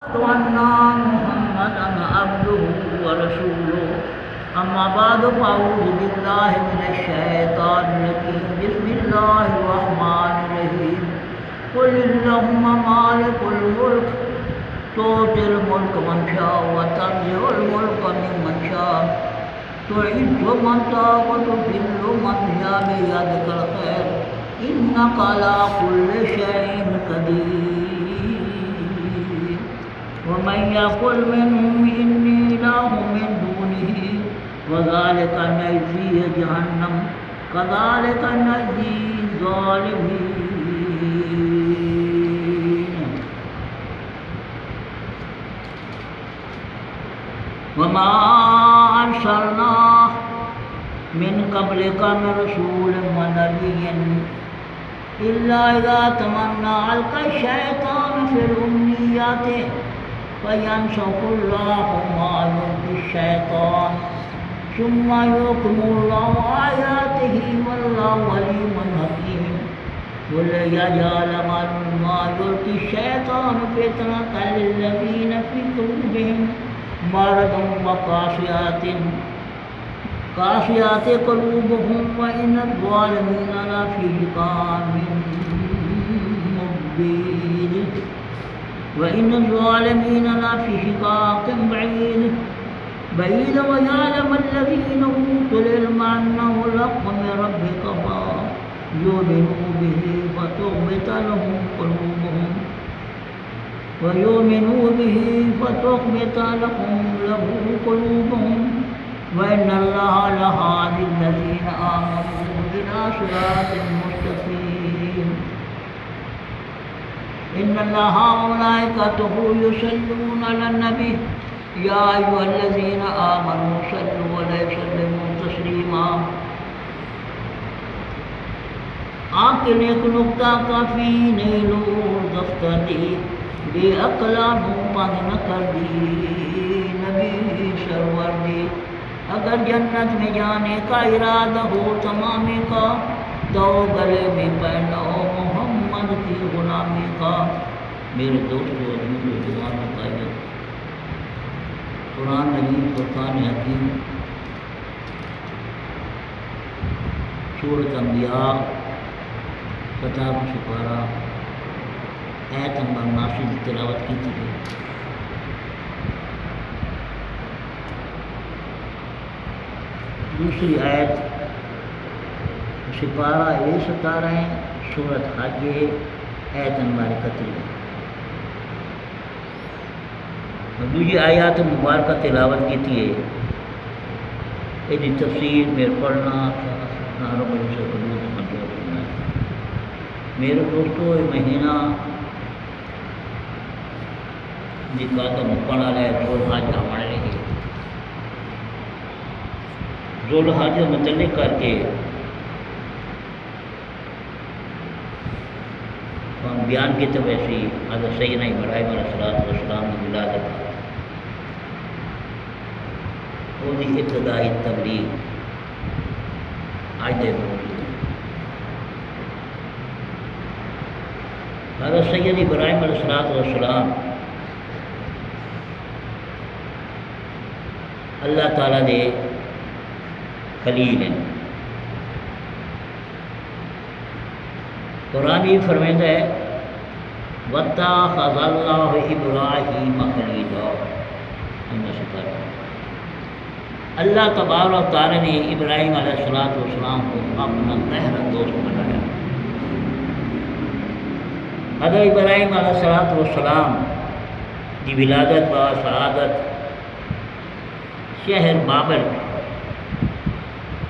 وأن محمدا عبده ورسوله أما بعد فأعوذ بالله من الشيطان الرجيم بسم الله الرحمن الرحيم قل اللهم مالك الملك تؤتي الملك من شاء وتنزع الملك ممن شاء تعز من تشاء وتذل من تشاء بيدك الخير إنك على كل شيء قدير ومن يقل منهم إني إله من دونه وذلك نجزي جهنم كذلك نجزي الظالمين وما أرسلنا من قبلك من رسول ونبي إلا إذا تمنى ألقى الشيطان في الأمنيات فينسخ الله ما يلقي الشيطان ثم يحكم الله آياته والله عليم حكيم وليجعل ما يلقي الشيطان فتنة للذين في قلوبهم مرض وقاسيات قلوبهم وإن الظالمين لفي شقاق مبين وإن الظالمين لفي شقاق بعيد ويعلم الذين أوتوا العلم أنه الحق من ربك فيؤمنوا به فتخبت لهم قلوبهم ويؤمنوا به فتخبت لهم قلوبهم وإن الله لهادي الذين آمنوا إلى صراط مستقيم إن الله وملائكته يصلون على النبي يا أيها الذين آمنوا صلوا عليه وسلموا تسليما آخر ایک نقطہ کافی نیلو دفتری بے اقلانوں بند نہ کر دی نبی سرور دی اگر جنت میں جانے کا ارادہ ہو تمامی کا تو گلے میں پہنو محمد کی غلامی کا میرے دوستو عزیزو جوانو قائد قرآن عظیم فرقان حکیم سورۃ انبیاء 17 سپارہ ایت نمبر 79 کی تلاوت کی تھی. دوسری آیت سپارہ 17 ہے سورۃ حج ایت نمبر 31 اور دوسری آیات مبارکہ تلاوت کی تھی. یہ تفسیر میرے پڑھنا میرے دوستو یہ مہینہ جکا تو مکن والے ذوالحج آنے لگے. ذوالحج متعلق کر کے بیان کی تو ویسی حضرت سیدنا ابراہیم علیہ السلام کی ولادت وہ ابتدائی تبلیغ آج دے حضرت سید ابراہیم علیہ السلام اللہ تعالیٰ دے خلیل ہیں. قرآن بھی فرمائندہ ہے وَاتَّخَذَ اللَّهُ إِبْرَاهِيمَ خَلِيلًا. اللہ تبارک و تعالیٰ نے ابراہیم علیہ السلام کو اپنا گہرا دوست بنایا. حضرت ابراہیم علیہ السلام کی ولادت و شہادت شہر بابل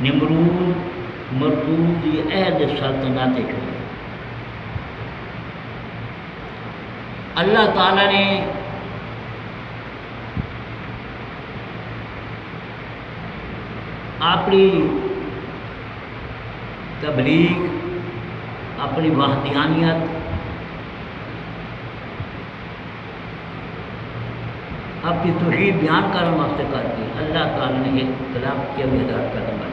نمرود مردود کی عہد سلطنت ہوئی. اللہ تعالیٰ نے اپنی تبلیغ اپنی وحدانیت اپنی توحید بیان کرنے واسطے کر کے اللہ تعالیٰ نے ایک خلاف کے بیدار قدم بڑھے.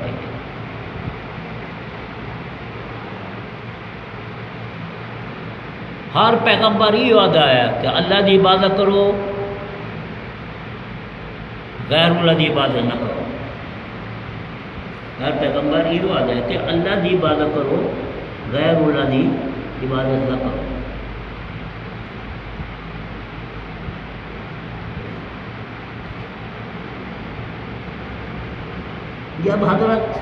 ہر پیغمبر یہ وعدہ ہے کہ اللہ کی عبادت کرو، غیر اللہ کی عبادت نہ کرو۔ ہر پیغمبر یہ وعدہ ہے کہ اللہ کی عبادت کرو، غیر اللہ کی عبادت نہ کرو۔ جب حضرت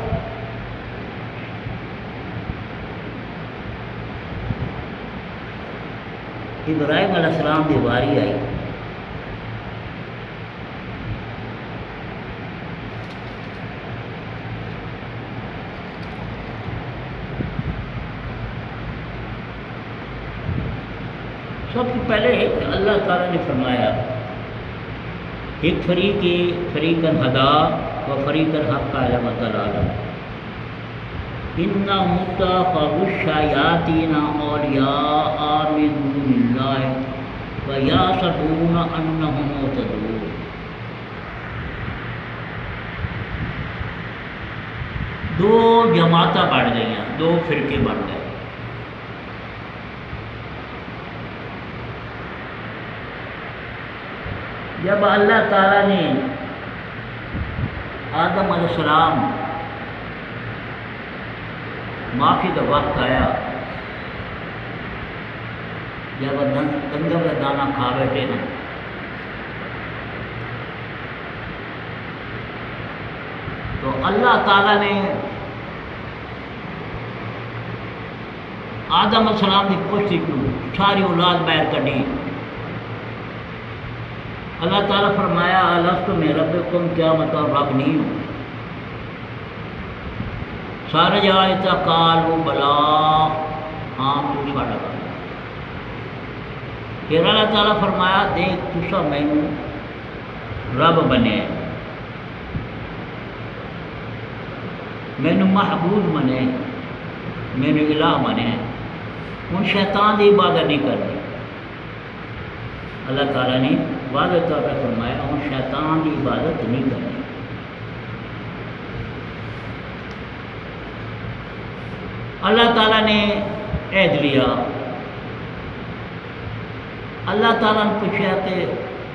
ابراہیم علیہ السلام کی باری آئی، سب سے پہلے اللہ تعالیٰ نے فرمایا ایک فریقاً ہدا و فریقاً حق علم ضلالہ اِنَّ مُتَّخَذُوا الشَّيَاطِينَ أَوْلِيَاءَ مِن دُونِ اللَّهِ وَيَحْسَبُونَ أَنَّهُم مُهْتَدُونَ۔ دو جماعتیں بڑھ گئیں، دو فرقے بن گئے۔ جب اللہ تعالیٰ نے آدم علیہ السلام معافی کا وقت آیا، جب گندم کا دانہ کھا بیٹھے ہیں، تو اللہ تعالیٰ نے آدم علیہ السلام کی پشتی کو ساری اولاد باہر کڈی۔ اللہ تعالیٰ فرمایا الست بربکم، کیا مطلب رب نہیں ہوں؟ سارے جائے تا قالوا بلا، ہاں تو ساڈا رب۔ پھر اللہ تعالیٰ فرمایا دیکھ تسا مینوں رب بنے، مینوں محبوب بنے، مینوں الہ بنے، ہن شیطان کی عبادت نہیں کرنی۔ اللہ تعالیٰ نے واضح طور پر فرمایا ہن شیطان کی عبادت نہیں کرنی۔ اللہ تعالیٰ نے عہد لیا، اللہ تعالیٰ نے پوچھا کہ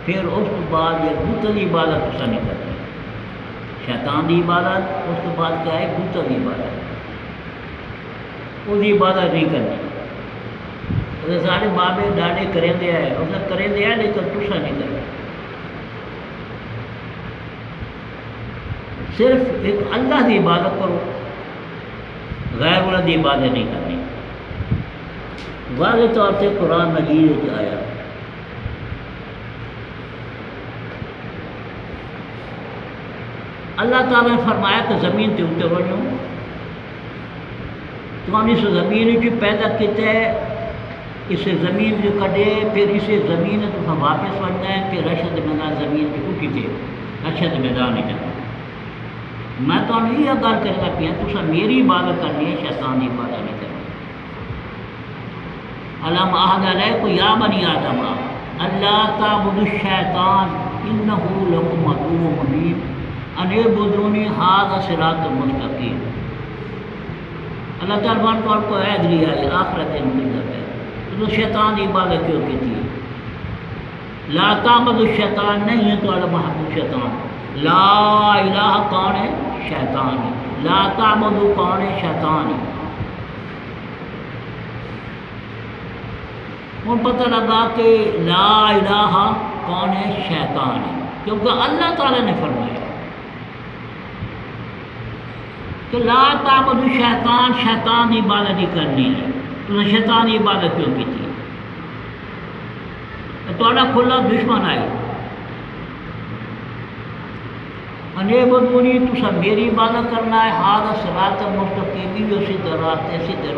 پھر اس تو بعد یہ بت کی عبادت تسا نہیں کرنی، شیطان کی عبادت، اس تو بعد کیا ہے بت کی عبادت، وہ عبادت نہیں کرنی۔ سارے بابے ڈاڈے کریں دیا ہے، اس کریں دیا لیکن تسا نہیں کرنا۔ صرف ایک اللہ کی عبادت کرو، غیر اللہ کی عبادت نہیں کرنی۔ واضح طور سے قرآن مجید آیا اللہ تعالیٰ نے فرمایا کہ زمین کے اتنے بڑھو، تو ہم اس زمین کی پیدا کیتے ہے، اسے زمین جو کٹے، پھر اسے زمین تو واپس بننا ہے، پھر رشد میدان زمین کی اٹھی تھے، رشد میدان نہیں کرنا۔ میں تو یہ گل کرنا پیا تو میری عبادت کرنی ہے، شیطان کی عبادت نہیں کرنی۔ علم عہد علیکم یا بنی آدم اللہ تعبدوا الشیطان انہ لکم عدو مبین ان اعبدونی ھذا صراط مستقیم۔ اللہ تعالیٰ نے آپ کو عہد لیا ہے، آخرت مقدس ہے، تو شیطان کی عبادت کیوں کی تھی؟ لا تعبدوا الشیطان نہیں ہے تو محبوب شیطان۔ لا الہ کون ہے؟ شیطان ہے۔ لا تعبدوا کون ہے؟ شیطان ہے۔ ہوں پتہ لگا کہ لا الہ کون ہے؟ شیطان ہے، کیونکہ اللہ تعالیٰ نے فرمایا کہ لا تعبدوا شیطان، شیطان کی عبادت نہیں کرنی ہے، تو شیطان کی عبادت کیوں کی تھی؟ تھوڑا کھلا دشمن آئے، انعبدونی تو سب میری عبادت کرنا ہے، ھذا صراط مستقیم، بھی اسی سیدھے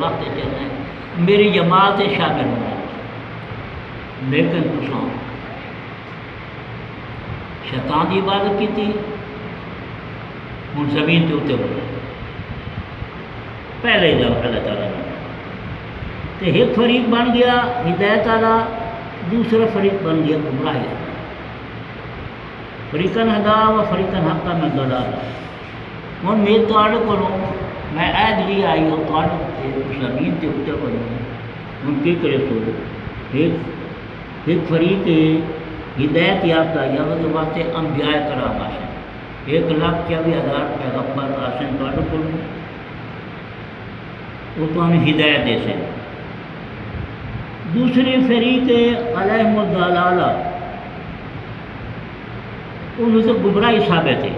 راستے چلنا ہے، میری جماعت سے شامل ہونا ہے۔ لیکن تو شیطان کی عبادت کی تھی، ہوں زمین کے اتنے بولے پہلے جاؤ اللہ تعالیٰ نے تو ایک فریق بن گیا ہدایت والا، دوسرا فریق بن گیا گمراہی والا۔ فریقاً ہدا و فریقاً حق میں ضلال۔ ہوں میرے کو میں عہد لے آئی ہوں زمین کے اتنے بولوں ہوں کی کرے سو ایک فریق ہدایت یافتہ یا واسطے انبیاء کرام آسن 1,24,000 پیغمبر آسن تواڈے کول وہ تو ہمیں ہدایت دے سے. دوسری فریق علیہم الضلالہ ان سے گمراہی ثابت ہے.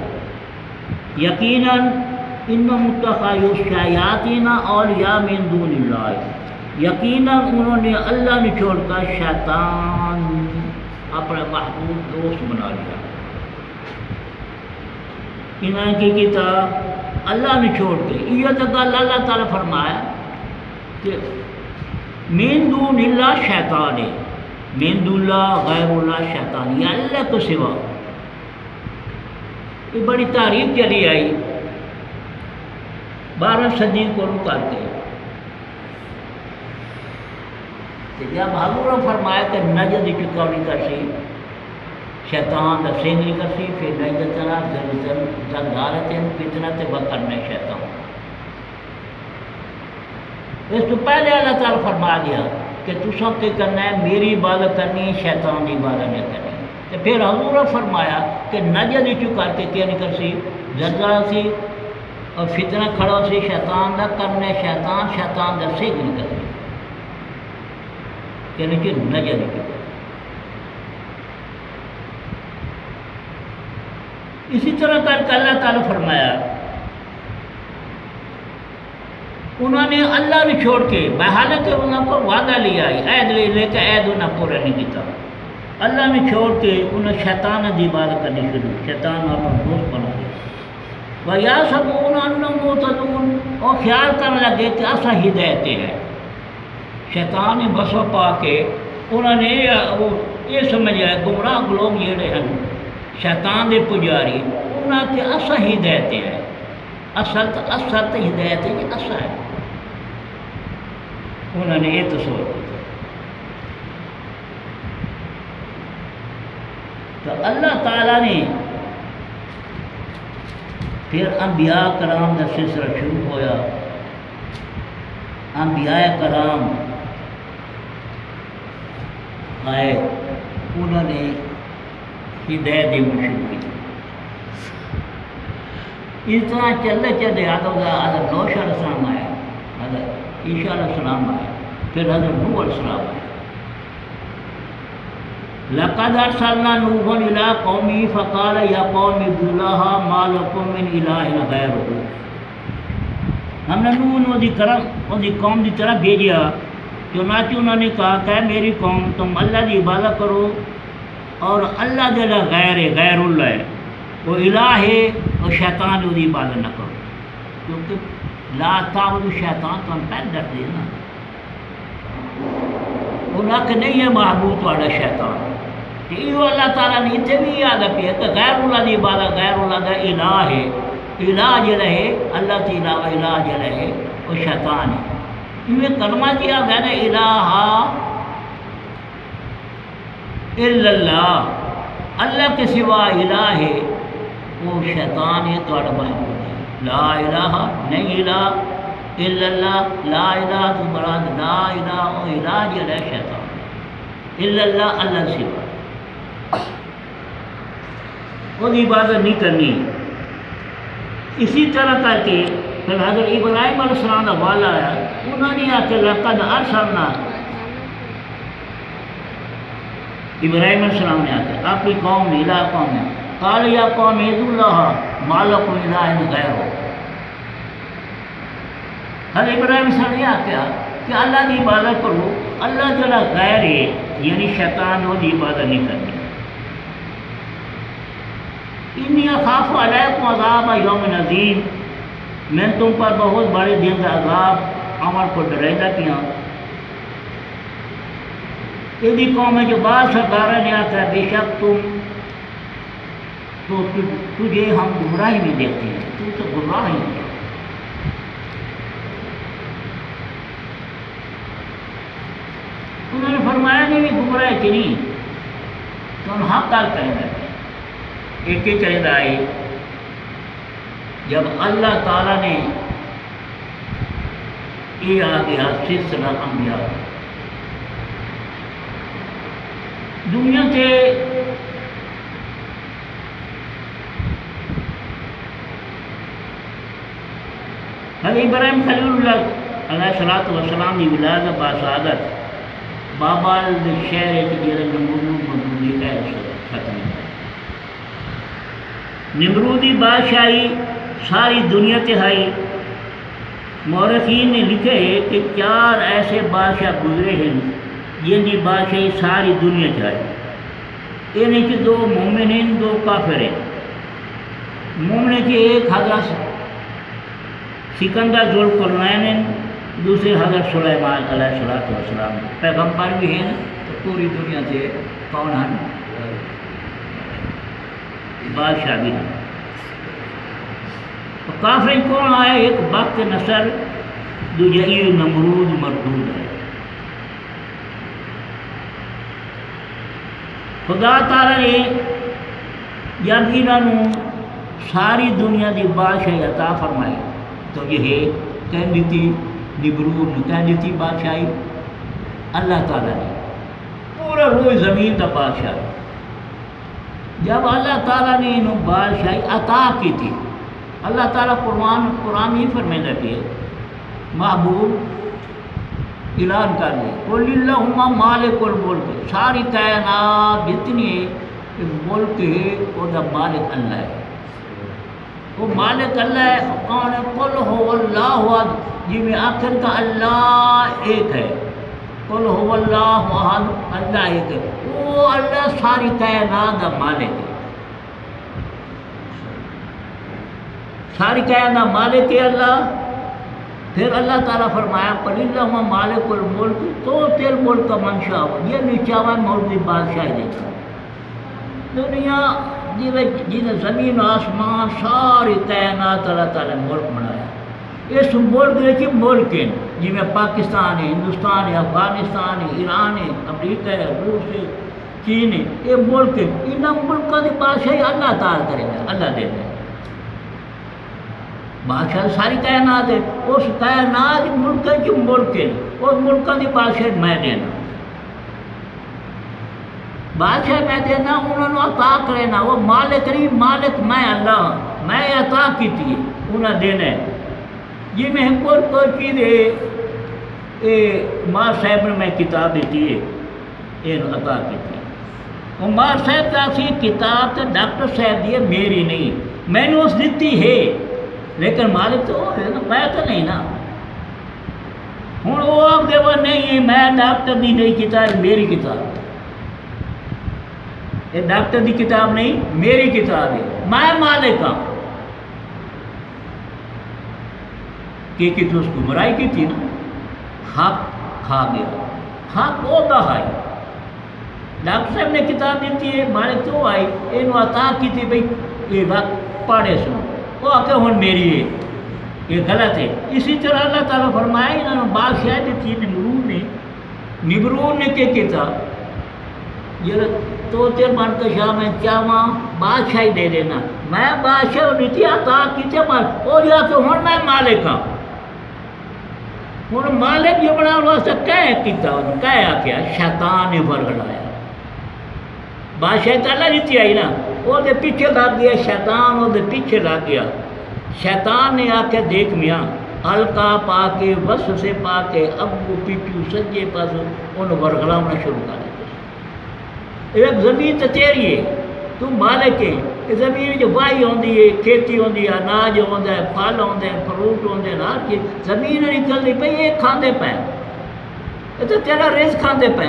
یقیناً انہم اتخذوا الشیاطین اولیاء من دون اللہ، یقیناً انہوں نے اللہ نے چھوڑ کر شیطان اپنا محبوب دوست بنا لیا. انہوں نے کی تھا اللہ نے چھوڑ کے. یہ تو گل اللہ تعالیٰ فرمایا کہ من دون اللہ شیطان ہے، من دون اللہ غیر اللہ شیطان، یہ اللہ کو سوا. یہ بڑی تعریف چلی آئی 12 صدی کو کر کے. جب حضور نے فرمایا کہ نجد چکا نہیں کر سی شیطان دا سنگ نہیں کر سی، پھر نجد تنا زندارتن فتنت وکرنے شیطان. اس تو پہلے اللہ تعالیٰ فرما دیا کہ تساں کے کرنا ہے میری عبادت کرنی ہے، شیطان کی عبادت نہیں کرنی. تو پھر حضور نے فرمایا کہ نجد چو کر کے کیا نہیں کر سی زندہ سی اور فتنہ کھڑا سی شیطان دا کرنے شیطان دا سنگ نہیں کرنے یعنی کہ نجد چو. اسی طرح کر کے اللہ تعالیٰ فرمایا انہوں نے اللہ نے چھوڑ کے بحالت انہوں کو وعدہ لیا عہد لے کے عہد انہوں نے پورا نہیں کیتا. اللہ نے چھوڑ کے انہیں شیطان کی عبادت کرنی شروع، شیطان اپنا دوست بنا لیا. وَيَحْسَبُونَ أَنَّهُمْ مُهْتَدُونَ، اور خیال کرنے لگے کہ ایسا ہدایت ہے. شیطان نے بسو پا کے انہوں نے یہ سمجھا ہے گمراہ لوگ جڑے ہیں شیطان دے پجاری انہوں نے ایسا ہدایت ہے. اصل تو ہدایت ہے کہ ایسا ہے. انہوں نے یہ تصور کیا. تو اللہ تعالیٰ نے پھر انبیاء کرام کا سلسلہ شروع ہویا. انبیاء کرام آئے انہوں نے ہدایت دینا شروع کی. اس طرح چلتے چلتے حضرت نوح علیہ السلام آیا، حضرت عیسیٰ علیہ السلام آیا، پھر حضرت نوح علیہ السلام آیا. لقد ارسلنا نوحا الى قومه فقال یا قوم اعبدوا الله ما لكم من اله غیرہ. ہم نے نوح دی قوم کی طرح بھیجا، چنانچہ انہوں نے کہا کہ میری قوم تم اللہ کی عبادت کرو اور اللہ جل غیر اللہ ہے، وہ الہ ہے اور شیطان وہ عبادت نہ کرو. کیونکہ لا تعبدوا شیطان تو ہم پہلے ڈر دے نا، انہوں کہ نہیں ہے معبود تھوڑا شیطان. یہ اللہ تعالیٰ نے اتنے بھی یاد پیا کہ غیر اللہ کی عبادت غیر اللہ کا الہ ہے. الہ جڑا ہے اللہ کے علاوہ الہ جڑا ہے وہ شیطان ہے. یہ کلمہ کیا گیا نا الہ الا اللہ، اللہ کے سوا الہ ہے وہ شیطان ہے تھوڑا محبوب ہے. لا الہ نہیں الہ الا اللہ، لا الہ تو مراد لا الہ و الہ جڑا ہے شیطان. الا اللہ اللہ سوا وہ عبادت نہیں کرنی. اسی طرح کر کے پھر حضرت ابراہیم علیہ السلام کا والا آیا، انہوں نے آ کے لقد ارسلنا، ابراہیم علیہ السلام نے آ کے اپنی قوم نے الہ قوم نے قال یا قوم اعبدوا اللہ ما لکم من الہ غیرہ. حضرت ابراہیم علیہ السلام نے آ کے کہ اللہ کی عبادت کرو، اللہ جلا غیر ہے یعنی شیطان وہ عبادت نہیں کرنی. انی اخاف علیکم عذاب یوم عظیم، میں تم پر بہت بڑے دن کا عذاب عمر کو ڈرائیدہ کیا. یہ قوم ہے جو بعض سرداروں نے آتا ہے بے شک تم تو تجھے ہم گمراہی میں دیکھتے ہیں، تم تو گمراہ ہی ہے. انہوں نے فرمایا نہیں گمراہ کی نہیں تو ہم حق کال کریں گے. ایک ہی چلے آئے جب اللہ تعالیٰ نے یہ آ گیا سلسلہ انبیاء دنیا سے حضرت ابراہیم خلیل اللہ علیہ الصلوۃ والسلام کی ولادت باسعادت بابال شہر نمرودی کا ختم نمرودی بادشاہی ساری دنیا تے آئی. مورخین نے لکھے کہ 4 ایسے بادشاہ گزرے ہیں جن کی بادشاہی ساری دنیا چاہی. انہیں کہ 2 مومن ہیں 2 کافر ہیں. مومن کی ایک حضرت سکندر ذوالقرنین ہیں، دوسرے حضرت سلیمان علیہ السلام پیغمبر بھی ہیں تو پوری دنیا سے کون ہیں بادشاہ بھی ہیں. تو کافر کون آئے؟ ایک بخت نصر دوجہ نمرود مردود ہے. خدا تعالیٰ نے جب انہوں ساری دنیا کی بادشاہی عطا فرمائی تو یہ کہہ دیتی نمرود نے کہہ دیتی بادشاہی اللہ تعالیٰ نے پورا روئے زمین کا بادشاہ. جب اللہ تعالیٰ نے انہوں بادشاہی عطا کی تھی، اللہ تعالیٰ قرآن ہی فرمائے کہ محبوب اعلان کر دے قل اللہم مالک الملک، ساری کائنات جتنی ملک ہے وہ مالک اللہ ہے. وہ مالک اللہ ہے. کون ہے؟ قل هو اللہ احد، جی میں آخر کا اللہ ایک ہے. قل هو اللہ احد، اللہ ایک ہے. وہ اللہ ساری کائنات کا مالک ہے. ساری کائنات مالک ہے اللہ. پھر اللہ تعالیٰ فرمایا قل اللہم مالک الملک تو تیل ملک کا منشا ہو، یہ نیچاوا ملک کی بادشاہی دیکھا. دنیا جن زمین آسمان ساری کائنات اللہ تعالیٰ نے ملک بنایا. اس ملک کے ملک ہیں جی میں پاکستان ہے، ہندوستان ہے، افغانستان ہے، ایران ہے، امریکہ ہے، روس ہے، چین ہے، یہ ملک ہے. ان ملکوں کی بادشاہی اللہ تعالیٰ کرے گا، اللہ دے گا. بادشاہ ساری کائنات ہے، اس کائنات ملک کے ملک ہے، اور ملکوں کی بادشاہی میں دینا، بادشاہ میں دینا، انہوں نے عطا کرنا. وہ مالک نہیں، مالک میں اللہ، میں عطا کی تھی انہیں دینا ہے. یہ میں کوئی چیز ہے ماں صاحب نے میں کتاب دیتی ہے یہ عطا کی تھی. وہ ماں صاحب کا سی کتاب تو ڈاکٹر صاحب دی میری نہیں، میں نے اس دیتی ہے، لیکن مالک تو ہے نا، میں تو نہیں نا. ہوں وہ آپ دے وہ نہیں ہے میں ڈاکٹر دی نہیں کتاب میری کتاب، یہ ڈاکٹر دی کتاب نہیں میری کتاب ہے، میں مالک ہوں. کہ تو اس کو گمراہی کی تھی نا، حق کھا گیا، حق وہ دہائی. ڈاکٹر صاحب نے کتاب دیتی ہے، مالک تو آئی یہ عطا کی تھی بھائی یہ وقت پڑھے سنو، وہ آ کے ہوں میری ہے، یہ غلط ہے. اسی طرح اللہ تعالیٰ فرمایا انہوں نے بادشاہ دیتی نمرود نے کیا کیا یہ تو تیر من کا شاہ میں چاہاں بادشاہی دے دینا، میں بادشاہ دیتی عطا کی تھی اور یا کہ ہوں میں مالک ہوں. ہوں مالک جو بنا واسطے کیا آخیا شیطان نے ورگڑایا. بادشاہی تو اللہ دیتی آئی نا، وہ پیچھے لگ گیا شیطان، وہ پیچھے لگ گیا. شیطان نے آ کے دیکھ میاں ہلکا پا کے وس سے پا کے ابو پیچھو سجے پاس انہوں ورگڑانا شروع کر دیا. ایک زمین تو تیری ہے، تو مالک ہے. زمین جو وائی ہوتی ہے، کھیتی ہوتی ہے، اناج ہوتا ہے، پھل ہوتے ہیں، فروٹ ہوتے ہیں، ہر چیز زمین نکلتی پہ یہ کھاندے پہ، یہ تو تیرا رزق کھاندے پہ،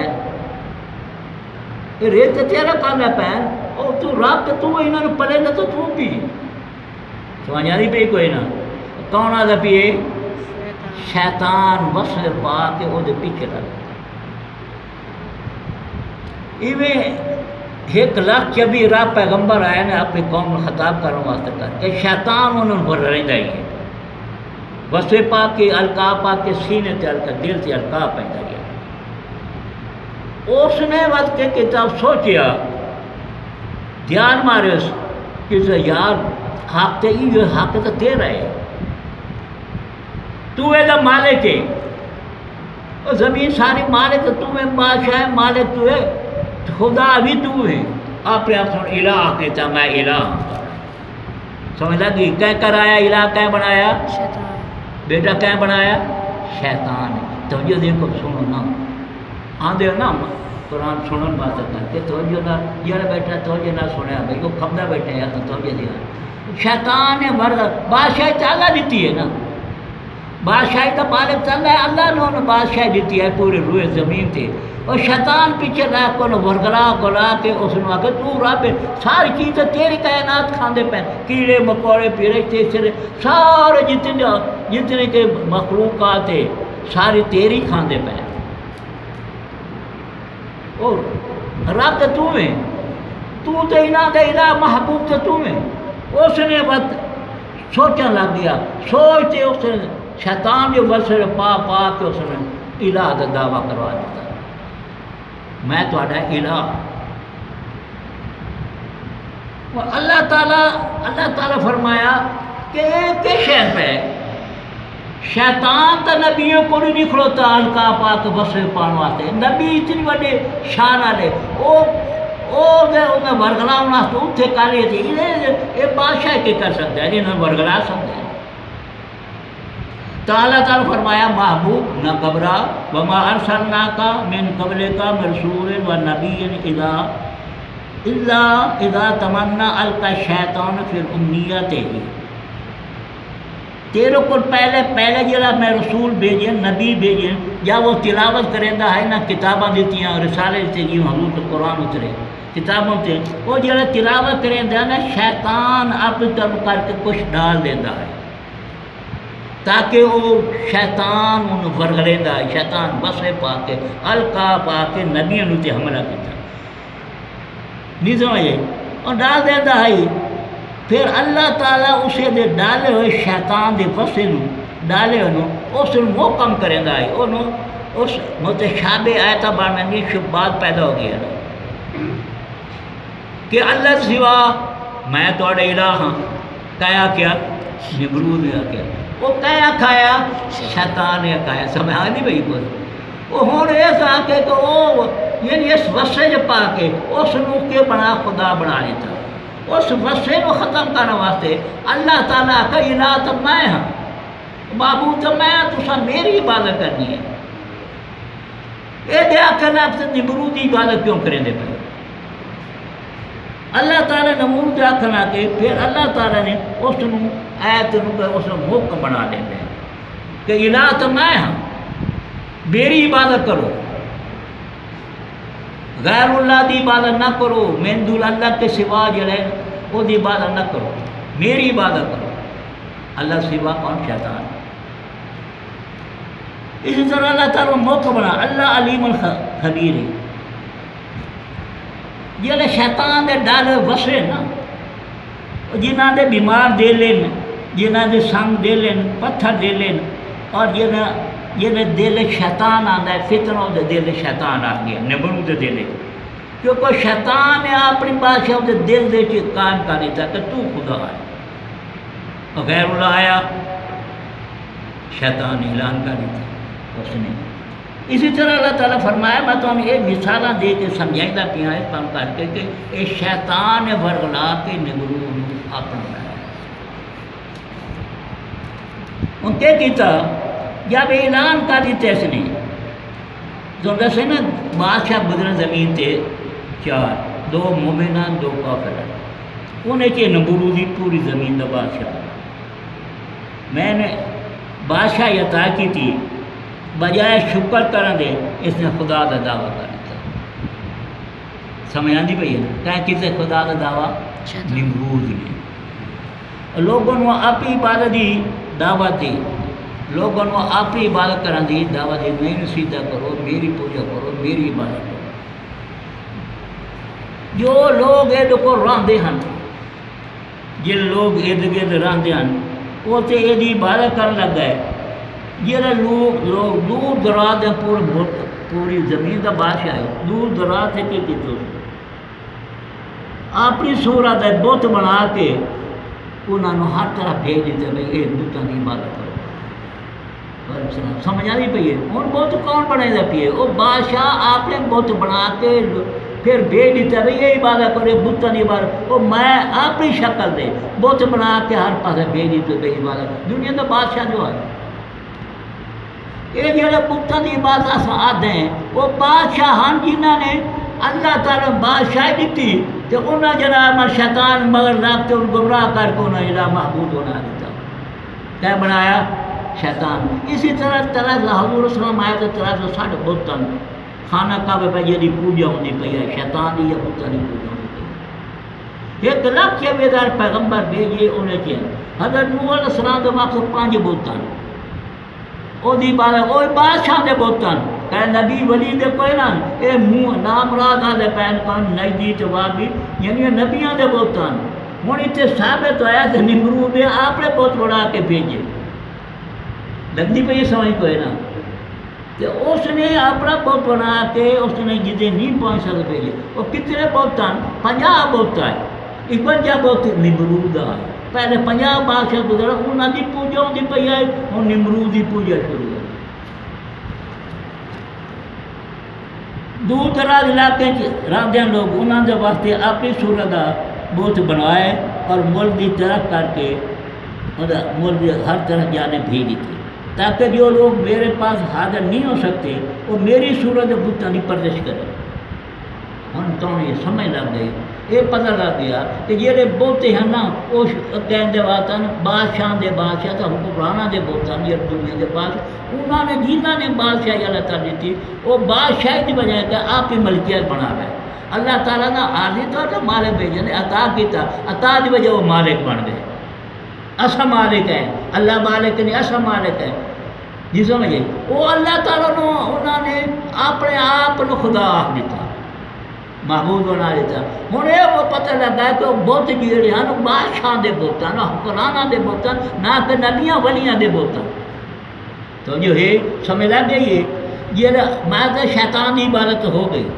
یہ رزق تیرا کھاندے پہ. اور تو رب تو انہوں نے پڑے گا تو پی سمجھا نہیں پی کوئی نہ. کون آتا پیے؟ شیطان وس پا کے وہ پیچھے لگ. ایویں 1,24,000 رب پیغمبر آئے نے اپنی قوم کو خطاب کرنے واسطے کر کہ شیطان انہوں نے رہتا ہی ہے. وسے پا کے القا پا کے سینے تے القا دل سے القا پہنتا گیا. اس نے وقت کے کتاب سوچیا دھیان مارے اس کہ یار حق تے یہ حق تو تیرا ہے، تو یہ مالک ہے، زمین ساری مالک تو میں بادشاہ ہے، مالک تو ہے. خدا بھی تو ہے اپنے آپ سن الہ کہتا میں الہ سمجھ لگی کہہ کر آیا الہ کہہ بنایا بیٹا کہہ بنایا شیطان توجہ دیکھو سنو نا آدھے نا قرآن سنن واسطے کر کے توجہ نہ جڑا بیٹھا توجہ نہ سنیا بھائی وہ کھمدا بیٹھے یا تو توجہ دیا شیطان نے مرد بادشاہی تو اللہ دیتی ہے نا بادشاہی تو مالک چل رہا ہے اللہ نے بادشاہی دیتی ہے پورے روئے زمین تے اور شیطان پیچھے لا کو ورگلا گلا کے اس نے آخر تو رب ساری چیزیں تیری کائنات کھاندے پہ کیڑے مکوڑے فرشتے سرے سارے جتنے کے مخلوقات ہے ساری تیری کھاندے پہ اور رب تو ہے تو الہ دے الہ محبوب تو ہے اس نے بس سوچنے لگ گیا سوچتے اس نے شیطان جو وسر پا کے اس نے الہ کا دعویٰ کروا دیتا میں تھوڑا الہ اور اللہ تعالیٰ فرمایا کہ ایک شہر پہ شیطان تو نبیوں کو نہیں کھلوتا ہلکا پا کے بسے پان واسطے نبی اتنی بڑے شان والے انہیں ورگلا واسطے اتنے کر رہی تھی یہ بادشاہ کے کر سکتا ہے انہیں ورگلا سکتا ہے تو اللہ تعالیٰ فرمایا محبوب نہ گھبرا وما ارسلناک من قبلک رسول و نبی الا اذا تمنا القى الشیطان فی امنیتہ تیرے کو پہلے جڑا میں رسول بھیجے نبی بھیجے یا وہ تلاوت کریندا ہے نا کتاباں دیتیاں رسالے دیتے جی حضور تو قرآن اترے کتابوں سے وہ جڑا تلاوت کریندا ہے نا شیطان اپنی طرف کر کے کچھ ڈال دیندا ہے تاکہ وہ شیطان ان ورگلیندا ہے شیطان بسے پا کے القا پا کے نبیوں تے حملہ کیتا نہیں سمجھے اور ڈال دیندا ہے پھر اللہ تعالیٰ اسے دے ڈالے ہوئے شیطان دے بسے نو ڈالے انہوں اس محکم کریندا ہے انہوں اس متشابہ آیتہ بارمنگی شبہات پیدا ہو گیا کہ اللہ سوا میں توڑے الہ ہاں کہا کیا نمرود نے کیا وہ کہا کھایا شیطان نے کھایا سمجھا نہیں بھئی کوئی وہ ہون ایسا کہ وہ یعنی اس وسے جو پا کے اس نو کے بنا خدا بنا لیتا اس وسے کو ختم کرنے واسطے اللہ تعالیٰ کا الہ تو میں ہاں معبود تو میں ہاں تو میری عبادت کرنی ہے یہ دیا کرنا نمرود کی عبادت کیوں کریں دے پہ اللہ تعالیٰ نے نمرود آخنا کہ پھر اللہ تعالیٰ نے اس ایت اس حکم بنا دیتے ہیں کہ الہ تو میں ہاں میری عبادت کرو غیر اللہ دی عبادت نہ کرو من دون اللہ کے سوا جڑے وہ دی عبادت نہ کرو میری عبادت کرو اللہ سوا کون شیطان اسی طرح اللہ تعالیٰ موقع بنا اللہ علیم الخبیر ہے جڑے شیطان دے ڈالے وسے نا جنہ دے بیمار دے لین جنہ دے سنگ دے لین پتھر دے لین اور جنہ دل شیطان آتا ہے فتنوں دے دل شیطان آ گیا نمرود دے دل کیونکہ شیطان نے اپنی بادشاہ دے دل دے کے قائم کر دیتا کہ تو خدا ہے اور غیر اللہ آیا شیطان اعلان کر دیتا اس نے اسی طرح اللہ تعالیٰ فرمایا میں تو ہمیں ایک مثالہ دے کے سمجھائیں دا پیا ہے کام کر کے کہ اے شیطان نے ورگلا کے نمرود اپنا بنایا ان کے کیتا جب اعلان کر دیتے اس نے تو دسے نا بادشاہ گزرن زمین تے چار دو مومنان دو کافران انہیں کہ نمرودی پوری زمین دا بادشاہ میں نے بادشاہ عطا کی تھی بجائے شکر کرن دے اس نے خدا دا دعویٰ کر دیتا سمجھ آندی پئی ہے کہیں کسے خدا دا دعویٰ نمرود نے لوگوں نے اپنی عبادت دی دعوت دی لوگوں کو اپنی عبادت کرنے دی دعوت دی میری سیدھا کرو میری پوجا کرو میری عبادت کرو جو لوگ اد کو راندے ہیں جن لوگ ارد گرد راندے ہیں وہ تو یہ عبادت کرنے لگ گئے جہاں لوگ دور دراز پوری زمین کا بادشاہ ہے دور دراز سے کہ اپنی صورت ہے بت بنا کے انہوں نے ہر طرح بھیج دیتے بھائی یہ بتوں کی عبادت کرو سمجھ آ رہی پی ہے ہوں بت کون بنے گا پی ہے وہ بادشاہ آپ نے بت بنا کے پھر بھیج دیتا بھائی یہ عبادت کرے بتوں کی عبادت، وہ میں اپنی شکل دے بت بنا کے ہر پاسے بھیج دیتے بے عبادت دنیا کا بادشاہ جو ہے یہ جڑے بتوں کی عبادت آتے ہیں وہ بادشاہ ہیں جنہوں نے اللہ تعالیٰ بادشاہی دیتی تو انہیں جناب شیطان مگر رکھ کے گمراہ کر کے انہیں جناب محبوب بنا دیتا، کیا بنایا؟ شیطان۔ اسی طرح حضور صلی اللہ علیہ وسلم آئے تو 360 بتوں خانہ کعبے پہ جی پوجا ہوتی پی ہے شیطان کی یا بتوں کی پوجا ہوتی پی ہے۔ ایک لاکھ کے بیدار پیغمبر بھیجے انہیں کیا حضرت نوح علیہ السلام کے وقت 5 بتوں وہ بادشاہ دے بتوں کہ نبی ولی دے کوئی نہ یہ منہ نام راہ دے پین کون نجدی چوابی یعنی نبیاں دے بتوں ہوں اتنے ثابت ہوا کہ نمرود نے اپنے بت بنا کے بھیجے، لگتی پی سمجھ کوئی نہ کہ اس نے اپنا بت بنا کے اس نے جتنے نہیں پہنچ سکتے بھیجے، وہ کتنے بتوں 50 بت آئے 51 بت نمرود آئے، پہلے 50 بادشاہ گزرا انہوں کی پوجا ہوتی پی ہے، ہوں نمرود کی پوجا شروع ہو۔ دور دراز علاقے رہتے ہیں لوگ انہوں کے واسطے اپنی صورت کا بت بنوائے اور ملک کی طرف کر کے ملک ہر طرف جانے بھیج دیتے تاکہ جو لوگ میرے پاس حاضر نہیں ہو سکتے وہ میری صورت بتوں کی پردش کریں۔ ہم تو یہ سمجھ لگ گئی، یہ پتہ لگ گیا کہ جہے بت ہیں نا وہ کہتے واسطے بادشاہ دے بادشاہ تو حکمرانہ دے بت ہیں یہ دنیا کے بادشاہ انہوں نے جنہوں نے بادشاہی اللہ تعالیٰ دیتی وہ بادشاہی کی وجہ کہ آپ کی ملکیت بنا رہے اللہ تعالیٰ نے عارضی طور پر مالک بھیجے نے عطا کیتا، عطا کی وجہ وہ مالک بن گئے، اصل مالک ہے اللہ مالک نہیں اصل مالک ہے جی سمجھے وہ اللہ تعالیٰ نے انہوں نے اپنے آپ کو خدا آخ دیتا معبود بنا دیتا۔ ہوں یہ وہ پتہ لگا کہ وہ بت جڑے ہیں بادشاہ دے بت ہیں حکمرانہ دے بت ہیں نہ کہ نبیاں ولیاں دے بت ہیں۔ تو جو ہے سمجھ لگ گئی ہے یہ میں تو شیطان کی عبادت ہو گئی،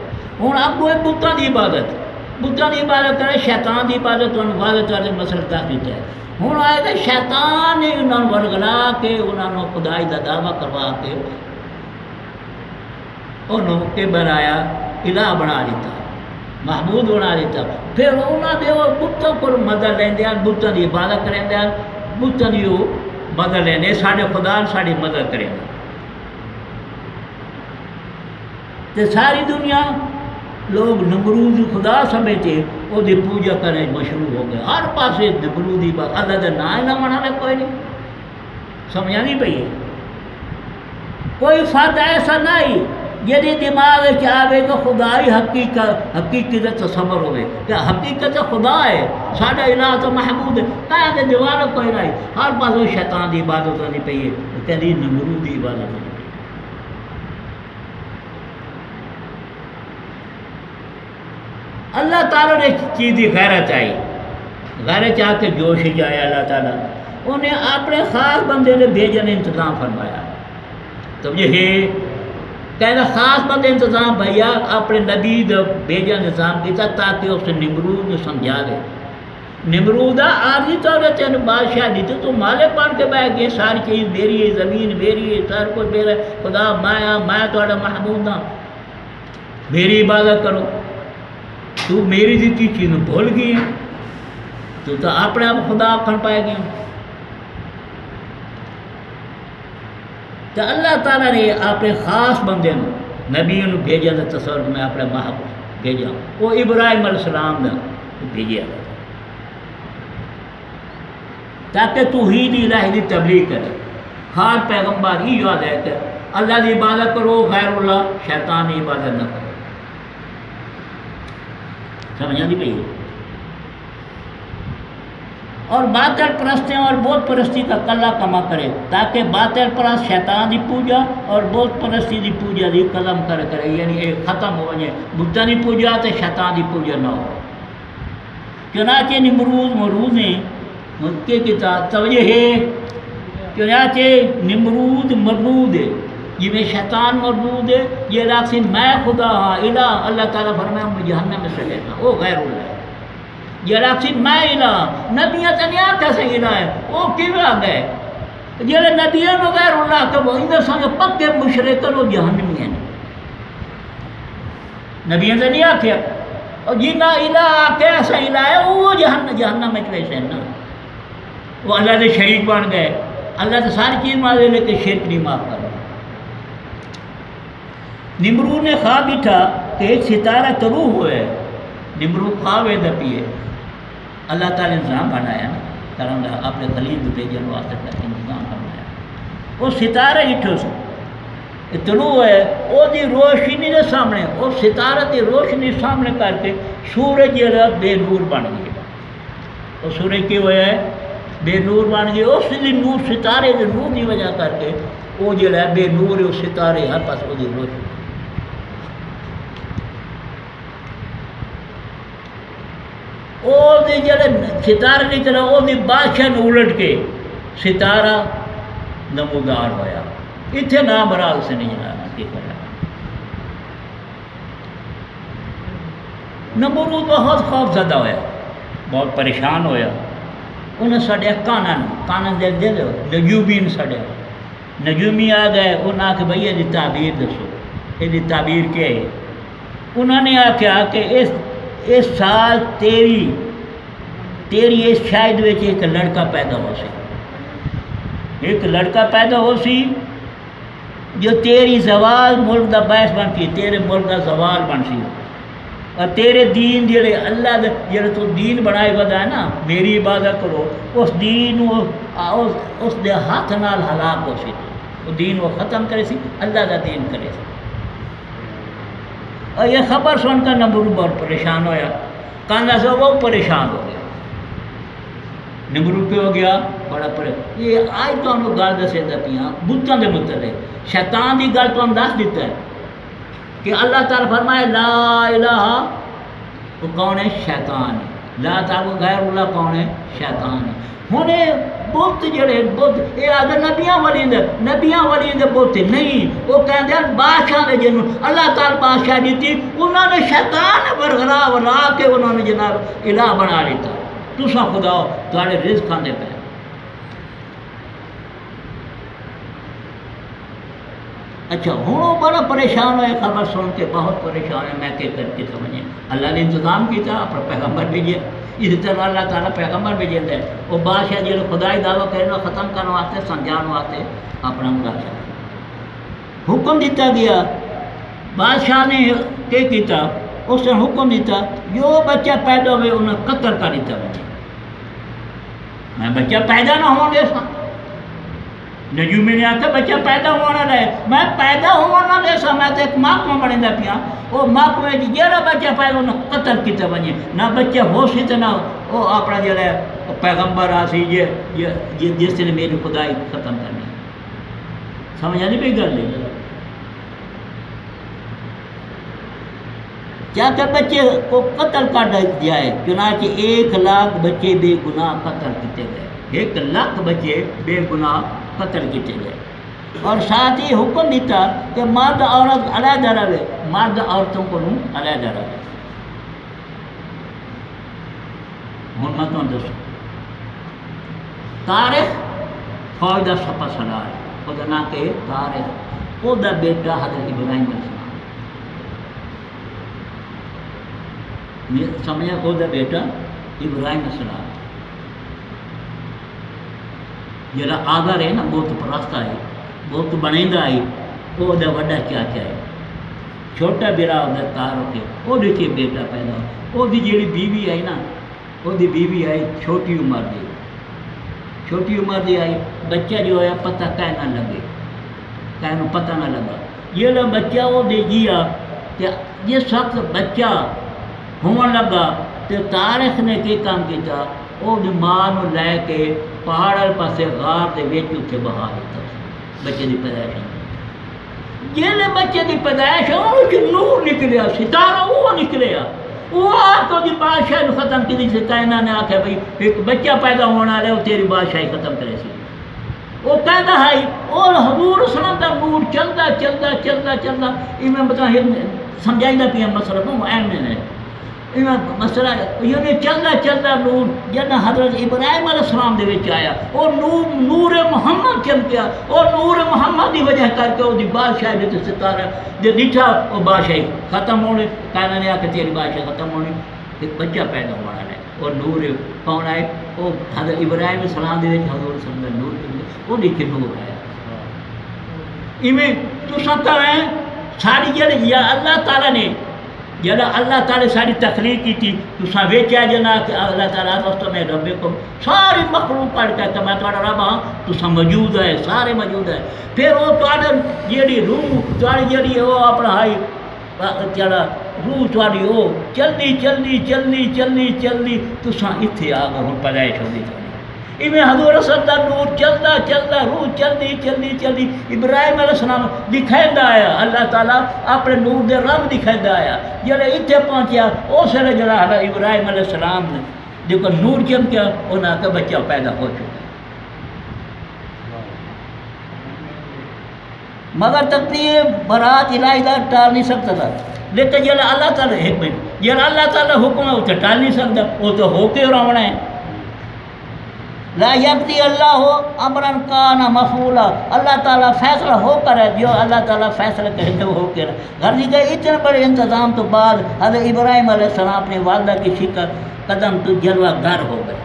ہوں اب وہ بتوں کی عبادت بتوں کی عبادت کرے شیطان کی عبادت عبادت والے مسئلہ تک دیتا ہے۔ ہوں آئے گا شیطان نے انہوں نے ورگلا کے انہوں نے خدائی کا دعویٰ کروا کے انہوں کے بنایا الہ بنا دیتا محبود بنا دیتا، پھر انہوں نے وہ بتوں کو مدد لیندے بتوں کی عبادت کریں بتوں کی وہ مدد لینے سارے خدا ساری مدد کریں تو ساری دنیا لوگ نمرود خدا سمجھتے وہ دی پوجا کریں مشروع ہو گئے ہر پاسے نمرود کی بات اللہ کا نام نہ منانا کوئی نہیں سمجھا نہیں پی کوئی فرد ایسا نہیں جی دماغ آئے کہ خدا ہی حقیقت تصور ہوئے کہ حقیقت خدا ہے سارا الہ تو محبوب ہے کہ دیوار کوئی نہیں ہر پاس شیطان کی عبادت نہیں پی ہے کہیں نمرود کی عبادت نہیں اللہ تعالیٰ نے چیز کی غیرت آئی غیرت چاہ کے جوش جایا اللہ تعالیٰ انہیں اپنے خاص بندے نے بھیجنے انتظام فرمایا تو یہ کہنا خاص بندے انتظام بھیا اپنے نبی بھیجا نظام کیا تاکہ اس نمرود نے سمجھا دے نمرود عارضی طور پر تین بادشاہ دی تو مالک بن کے بیٹھ گئے ساری چیز میری ہے زمین میری ہے سر کوئی میرا خدا میں تھوڑا محبوب ہاں میری عبادت کرو تو میری دیتی چیز بھول گئی ہے تو اپنے آپ خدا آخر پائے گئے تو اللہ تعالیٰ نے اپنے خاص بندے نبی بھیجا تھا تصور میں اپنے محبوب بھیجا وہ ابراہیم علیہ السلام نے بھیجا تاکہ توحید الہی کی تبلیغ کرے ہر پیغمبر یہ یاد ہے کہ اللہ کی عبادت کرو غیر اللہ شیطان کی عبادت نہ کرو سمجھا نہیں پی اور باطل پرستیں اور بت پرستی کا کلا کما کرے تاکہ باطل پرست شیطان کی پوجا اور بت پرستی کی پوجا کی قلم کرے یعنی یہ ختم ہو جائے بتوں کی پوجا تو شیطان کی پوجا نہ ہو چنانچہ نمرود نے کے کتاب توجہ ہے چنانچہ نمرود مردود ہے جی میں شیطان مردود ہے یہ راکسی میں خدا ہاں الہ اللہ تعالیٰ فرمایا میں جہنم میں چلے گا وہ غیر اللہ ہے یہ راکسی میں الہ نبیاں تو نہیں آتا سے الہ ہے وہ کیوں آ گئے جہاں نبیاں نو غیر اللہ کہ وہ اندر سنگے پکے مشرک وہ جہنمی ہیں نبیوں سے نہیں آخیا، اور جنہ الہ آخیا ایسا الہ ہے وہ جہنم میں ویسے نا، وہ اللہ کے شریک بن گئے، اللہ تو ساری چیز معاف دے لیکن شرک نہیں معاف کر رہا۔ نمرود نے خواب بھی تھا کہ ایک ستارہ طلوع ہوا ہے، نمرود خواب ہے پیے، اللہ تعالیٰ نے نظام بنایا نا کرم اپنے خلیل کو بھیجن واسطے تک انتظام بنایا، وہ ستارہ اٹھو سو طلوع ہے، وہ دی روشنی کے سامنے، وہ ستارہ کی روشنی سامنے کر کے سورج جڑا بے نور بن گیا، وہ سورج کی ہوا ہے بے نور بن گیا، اس دی نور ستارے دے نور کی وجہ کر کے وہ جڑا ہے بے نور ہے، وہ ستارے ہر پاس وہ دی روشنی۔ وہ جڑے ستارے نہیں چلا، وہ بادشاہ نے الٹ کے ستارہ نمودار ہویا، اتنے نام مراد سے نہیں جانا کی کرا۔ نمرود بہت خوف زدہ ہویا، بہت پریشان ہویا، انہیں سڑیا کانن دے دے نجومین سڑیا، نجومی آ گئے، انہیں آکے بھئی یہ تعبیر دسو، یہ تعبیر کیا ہے؟ انہوں نے آکھا کہ اس سال تیری اس شاید وچ ایک لڑکا پیدا ہو سی، ایک لڑکا پیدا ہو سی جو تیری زوال ملک دا باعث بن سی، تیرے ملک دا زوال بن سی، اور تیرے دین جڑے اللہ دے جڑے تو دین بنائے ودا ہے نا، میری عبادت کرو، اس دین اس دے ہاتھ نال ہلاک ہو سی، وہ دین وہ ختم کرے سی، اللہ دا دین کرے سی۔ اور یہ خبر سن کر نمرود بہت پریشان ہویا، کہنا سے وہ پریشان ہو گیا، نمرود پہ ہو گیا بڑا پریشان۔ یہ آج تو ہم گل دسے دا پیاں بتاں دے متعلق، شیطان دی گل تو ہم دس دیتا ہے کہ اللہ تعالیٰ فرمائے لا الہ، وہ کون ہے؟ شیطان ہے، لا تعالیٰ غیر اللہ کون ہے؟ شیطان ہے۔ ہن بت جڑے بت یہ آدھے نبیاں والی دے بت نہیں، وہ کہتے ہیں بادشاہ نے جنوں اللہ تعالیٰ بادشاہ دیتی، انہوں نے شیطان برغرا لا کے انہوں نے جناب الہ بنا لیتا، تسا خدا ہو تھوڑے رزق کھاندے پے۔ اچھا ہوں وہ بڑا پریشان ہوئے، خبر سن کے بہت پریشان ہے، میں کہ کر کے سمجھیں اللہ نے انتظام کیا، اپنا پیغمبر بھیجے، اسی طرح اللہ تعالیٰ پیغمبر بھیجے دے، وہ بادشاہ جی خدائی دعویٰ کرنا ختم کرنے واسطے سمجھانے واسطے اپنا بادشاہ حکم دیتا گیا۔ بادشاہ نے کیا کیتا؟ اس نے حکم دیتا جو بچہ پیدا ہوئے انہیں قتل کر دیتا بچے، میں بچہ پیدا نہ ہوں گے سا، نجومی نے آتا بچہ پیدا ہونا رہے، میں پیدا ہونا رہے سا، میں تو ایک محکمہ بنے دا پیا، وہ محکمہ جی جیڑا بچہ پیدا ہونا قتل کیتا بنے، نہ بچہ ہو سی تو نہ وہ اپنا جڑا ہے پیغمبر آسی جس نے میری خدائی ختم کرنی، سمجھ نہیں پی گل نہیں؟ کیا کہ بچے کو قتل کر جائے، چنانچہ 1,00,000 بچے بے گناہ قتل کیتے گئے، 1,00,000 بچے بے گناہ قتل کیتے گئے، اور ساتھ ہی حکم دیتا کہ مرد عورت علیحدہ رہے، مرد عورتوں کو علیحدہ رہے۔ ہوں میں تمہیں دسوں طارق فوج کا سپا سالار، وہ نام کہ طارق، وہ بیٹا حضرت ابراہیم علیہ السلام، سمجھا، وہ بیٹا ابراہیم علیہ السلام جڑا آگر ہے نا، بت پرست ہے، بت بنیندہ ہے، وہ وڈا چاچا ہے، چھوٹا برا وہ تارک ہے، وہ دیکھیے بیٹا پیدا ہو، وہ جڑی بیوی آئی نا، وہ بیوی آئی چھوٹی عمر دی آئی، بچہ جو ہے پتہ کہہ نہ لگے، کہہ پتہ نہ لگا، یہ بچہ وہ دے گیا کہ جس وقت بچہ ہون لگا تو طارق نے کی کام کیتا، وہ ماں نو لے کے پہاڑ والے پاسے غار دے وچ اتنے بہا دیتا بچے دی پیدائش، جیلے بچے دی پیدائش نور نکلیا، ستارہ وہ نکلیا، وہ آپ کو بادشاہ ختم کی سی، کائنہ نے آخیا بھائی ایک بچہ پیدا ہونا رہے وہ تیری بادشاہی ختم کرے سی، وہ کہتا ہے اور حضور صلی اللہ علیہ وسلم نور چلتا یہ میں بتا سمجھائی دا پیا مسئلہ کو این میں نے مسئلہ یہ چلتا نور جب حضرت ابراہیم علیہ السلام دے وچ آیا اور نور محمد چمکیا اور نور محمد دی وجہ کر کے وہ بادشاہی دے ستارہ جو ڈٹھا وہ بادشاہی ختم ہونے کائنہ نے آ کے تیری بادشاہی ختم ہونی ایک بچہ پیدا ہونا ہے اور نور کون آئے وہ حضرت ابراہیم علیہ السلام دے وچ حضور صلی اللہ علیہ وسلم نور چمکیا وہ دیکھ کے نور آیا ایویں تو سب ہیں ساری جڑی یا اللہ تعالیٰ نے جب اللہ تعالیٰ ساری تخلیق کی تھی تو سا ویچیا جنا کہ اللہ تعالیٰ دوستوں میں رب کو ساری مخلوق پڑھ کے کہ میں تھوڑا رب ہاں تو سا موجود ہے سارے موجود ہے پھر وہ تھوڑا جیڑی روح تھوڑی جیڑی وہ اپنا ہائی جڑا روح تھوڑی وہ چلدی تو سا اتنے آ گئے ہوں پیدائش ہوگی ایویں حضور صلی اللہ علیہ وسلم نور چلتا روح چلدی ابراہیم علیہ السلام دکھائندا آیا اللہ تعالیٰ اپنے نور دے رب دکھائندا آیا جب اتنے پہنچیا اس ویلے جڑا حضرت ابراہیم علیہ السلام نے دیکھو نور چمکیا انہاں کا بچہ پیدا ہو چکا مگر تقدیر برات الہی دا ٹال نہیں سکتا تھا لیکن جب اللہ تعالیٰ ایک منٹ جب اللہ تعالیٰ حکم ہے وہ تو ٹال نہیں سکتا وہ تو ہو کے رونا ہے لا یقضی اللہ امرن کان مفعولا اللہ تعالیٰ فیصلہ ہو کر ہے جو اللہ تعالیٰ فیصلہ کہتے وہ ہو کر غرضی کہ اتنے بڑے انتظام تو بعد حضرت ابراہیم علیہ السلام اپنے والدہ کی شکر قدم تو جلوہ گر ہو گئے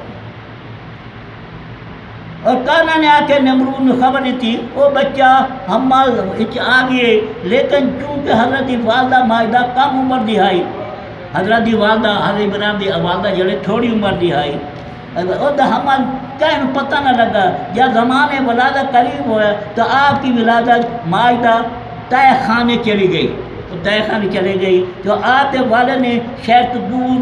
اور کانا نے آ کے نمرود میں خبر نہیں تھی وہ بچہ حمال آ گئے لیکن چونکہ حضرت والدہ ماجدہ کم عمر دی آئی حضرت والدہ حضرت ابراہیم دی والدہ جڑے تھوڑی عمر دی آئی ہمیں کہیں پتہ نہ لگا جب زمانے ولادت قریب ہوا تو آپ کی ولادت ماجدہ طے خانے چلی گئی تو طے خانے چلی گئی تو آپ کے والد نے شہر دور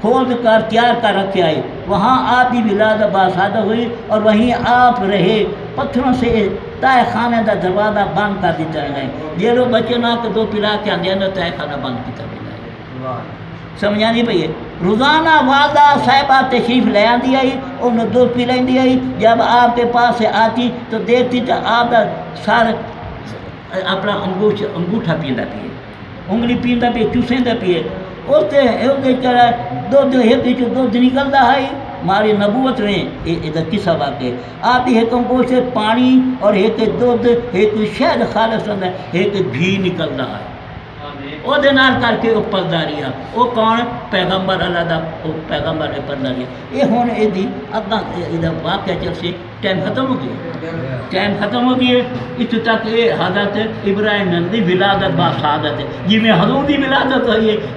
کھود کر تیار کر رکھے آئے وہاں آپ کی ولادت باسادہ ہوئی اور وہیں آپ رہے پتھروں سے طے خانے کا دروازہ بند کر دیتا گئے یہ لوگ بچے نہ کہ دو پلا کے آدھے نا طے خانہ بند کیا گیا سمجھا نہیں پی روزانہ والدہ صاحبہ تشریف لے آتی آئی انہوں دودھ پی لینی آئی جب آپ کے پاس سے آتی تو دیکھتی تو آپ کا سارا اپنا انگوٹھا پیندا پیے انگلی پیندا پیے چوسیندا پیے اس چلا دودھ نکلتا ہے ہماری نبوت میں یہ قصہ واقع آپ کی ایک انگوش پانی اور ایک دودھ ایک شہد خالص ہوتا ہے ایک گھی نکلتا ہے وہ کر کے وہ پرداری وہ کون پیغمبر اللہ دا پیغمبر ہے پرداری یہ ہوں یہ اگاں واقعہ چل سے ٹائم ختم ہو گیا اس تک یہ حضرت ابراہیم دی ولادت باسعادت ہے جی میں حضور دی ولادت ہوئی ہے